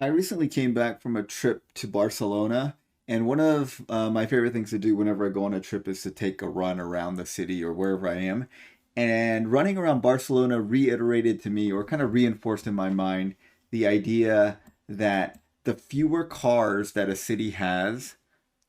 I recently came back from a trip to Barcelona, and one of my favorite things to do whenever I go on a trip is to take a run around the city or wherever I am. And running around Barcelona reiterated to me, or kind of reinforced in my mind, the idea that the fewer cars that a city has,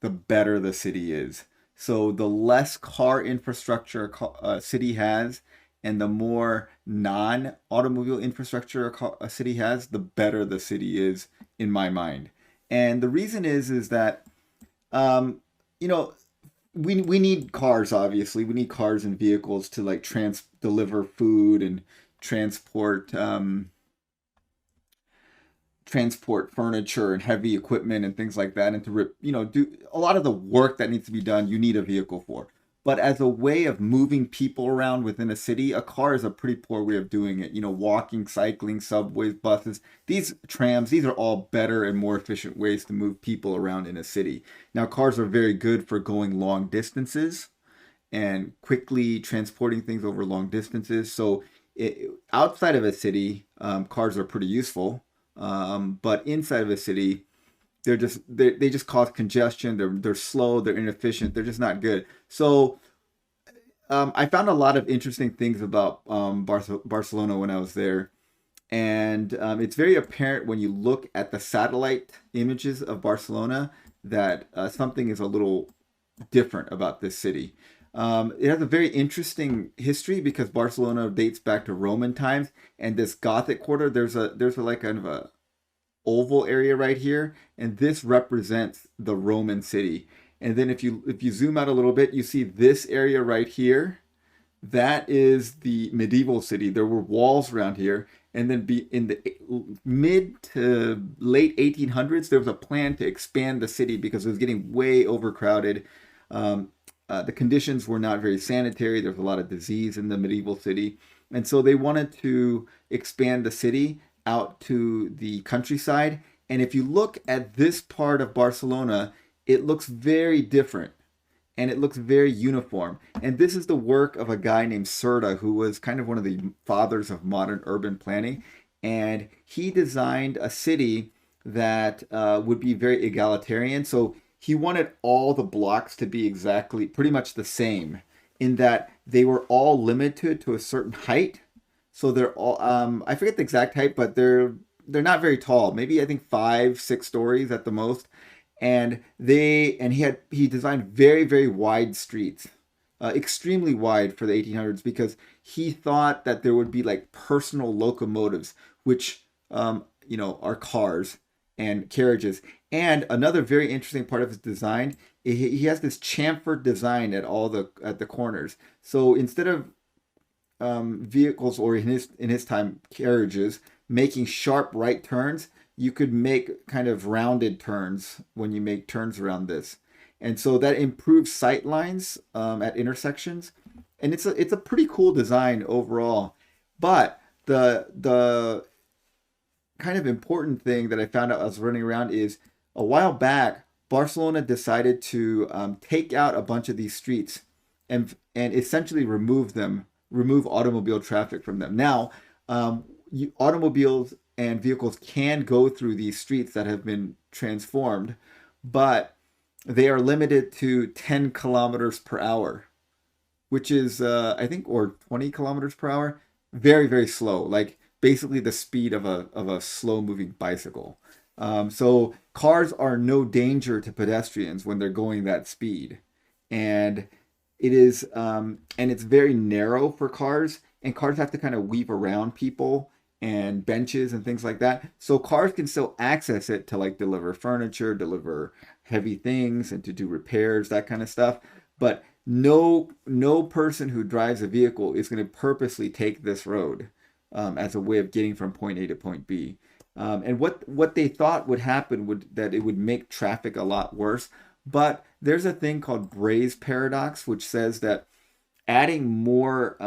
the better the city is. So the less car infrastructure a city has, and the more non-automobile infrastructure a city has, the better the city is in my mind. And the reason is that um, you know we need cars. Obviously, we need cars and vehicles to like trans deliver food and transport transport furniture and heavy equipment and things like that, and to do a lot of the work that needs to be done. You need a vehicle for. But as a way of moving people around within a city, a car is a pretty poor way of doing it. Walking, cycling, subways, buses, these trams, these are all better and more efficient ways to move people around in a city. Now, cars are very good for going long distances and quickly transporting things over long distances. So outside of a city, cars are pretty useful. But inside of a city, they just cause congestion. They're slow. They're inefficient. They're just not good. So I found a lot of interesting things about Barcelona when I was there, and it's very apparent when you look at the satellite images of Barcelona that something is a little different about this city. It has a very interesting history because Barcelona dates back to Roman times, and this Gothic quarter, there's a like kind of a oval area right here, and this represents the Roman city. And then if you zoom out a little bit, you see this area right here. That is the medieval city. There were walls around here, and then be in the mid to late 1800s, there was a plan to expand the city because it was getting way overcrowded. The conditions were not very sanitary. There was a lot of disease in the medieval city, and so they wanted to expand the city out to the countryside. And if you look at this part of Barcelona, it looks very different and it looks very uniform. And this is the work of a guy named Serta, who was kind of one of the fathers of modern urban planning. And he designed a city that would be very egalitarian. So he wanted all the blocks to be exactly pretty much the same in that they were all limited to a certain height. So they're all I forget the exact height, but they're not very tall. Maybe I think 5, 6 stories at the most. And he designed very very wide streets, extremely wide for the 1800s because he thought that there would be like personal locomotives, which are cars and carriages. And another very interesting part of his design, he has this chamfered design at the corners. So instead of vehicles, or in his time carriages, making sharp right turns, you could make kind of rounded turns when you make turns around this, and so that improves sight lines at intersections, and it's a pretty cool design overall. But the kind of important thing that I found out as running around is a while back, Barcelona decided to take out a bunch of these streets and essentially remove automobile traffic from them. Now, automobiles and vehicles can go through these streets that have been transformed, but they are limited to 10 kilometers per hour, which is, I think, or 20 kilometers per hour. Very, very slow, like basically the speed of a slow moving bicycle. So cars are no danger to pedestrians when they're going that speed. And and it's very narrow for cars, and cars have to kind of weave around people and benches and things like that. So cars can still access it to like deliver furniture, deliver heavy things, and to do repairs, that kind of stuff. But no person who drives a vehicle is going to purposely take this road as a way of getting from point A to point B. And what they thought would happen would that it would make traffic a lot worse. But there's a thing called Bray's paradox, which says that adding more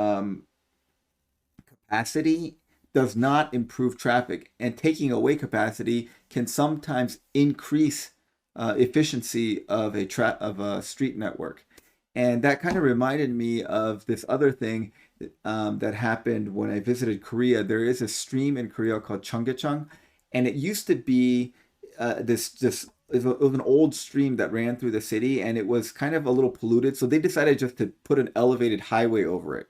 capacity does not improve traffic, and taking away capacity can sometimes increase efficiency of a street network. And that kind of reminded me of this other thing that happened when I visited Korea. There is a stream in Korea called Cheonggyecheon, and it used to be this it was an old stream that ran through the city, and it was kind of a little polluted. So they decided just to put an elevated highway over it,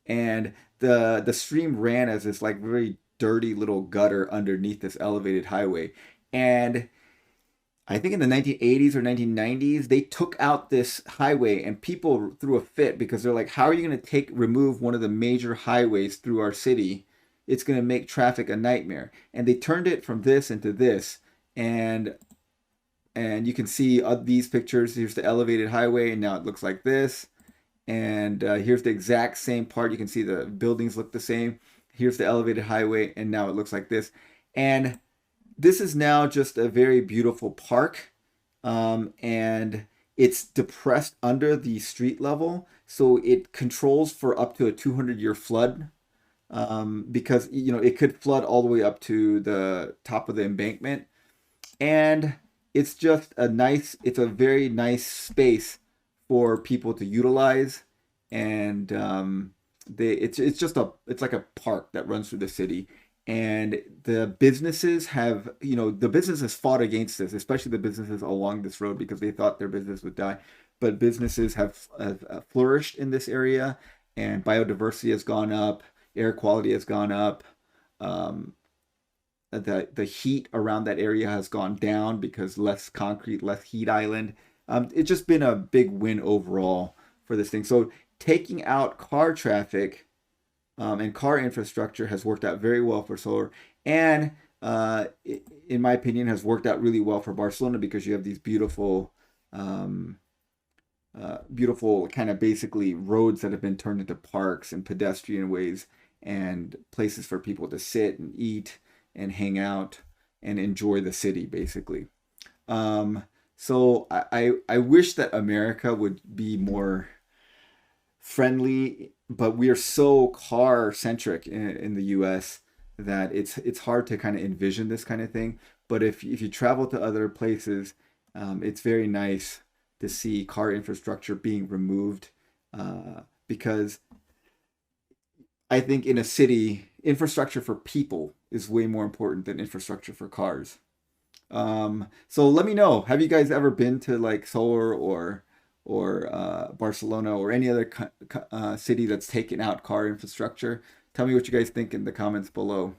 and the stream ran as this like very dirty little gutter underneath this elevated highway. And I think in the 1980s or 1990s, they took out this highway, and people threw a fit because they're like, how are you going to remove one of the major highways through our city? It's going to make traffic a nightmare. And they turned it from this into this. And and you can see these pictures. Here's the elevated highway, and now it looks like this. And here's the exact same part. You can see the buildings look the same. Here's the elevated highway, and now it looks like this. And this is now just a very beautiful park, and it's depressed under the street level, so it controls for up to a 200-year flood, because it could flood all the way up to the top of the embankment. And it's a very nice space for people to utilize. And it's like a park that runs through the city. And the businesses fought against this, especially the businesses along this road, because they thought their business would die. But businesses have flourished in this area, and biodiversity has gone up, air quality has gone up. Um, the heat around that area has gone down because less concrete, less heat island. It's just been a big win overall for this thing. So taking out car traffic, and car infrastructure has worked out very well for solar, and in my opinion, has worked out really well for Barcelona, because you have these um, beautiful kind of basically roads that have been turned into parks and pedestrian ways and places for people to sit and eat and hang out and enjoy the city, basically. So I wish that America would be more friendly, but we are so car centric in the US that it's hard to kind of envision this kind of thing. But if you travel to other places, it's very nice to see car infrastructure being removed, because I think in a city, infrastructure for people is way more important than infrastructure for cars. So let me know. Have you guys ever been to like Seoul or Barcelona or any other city that's taken out car infrastructure? Tell me what you guys think in the comments below.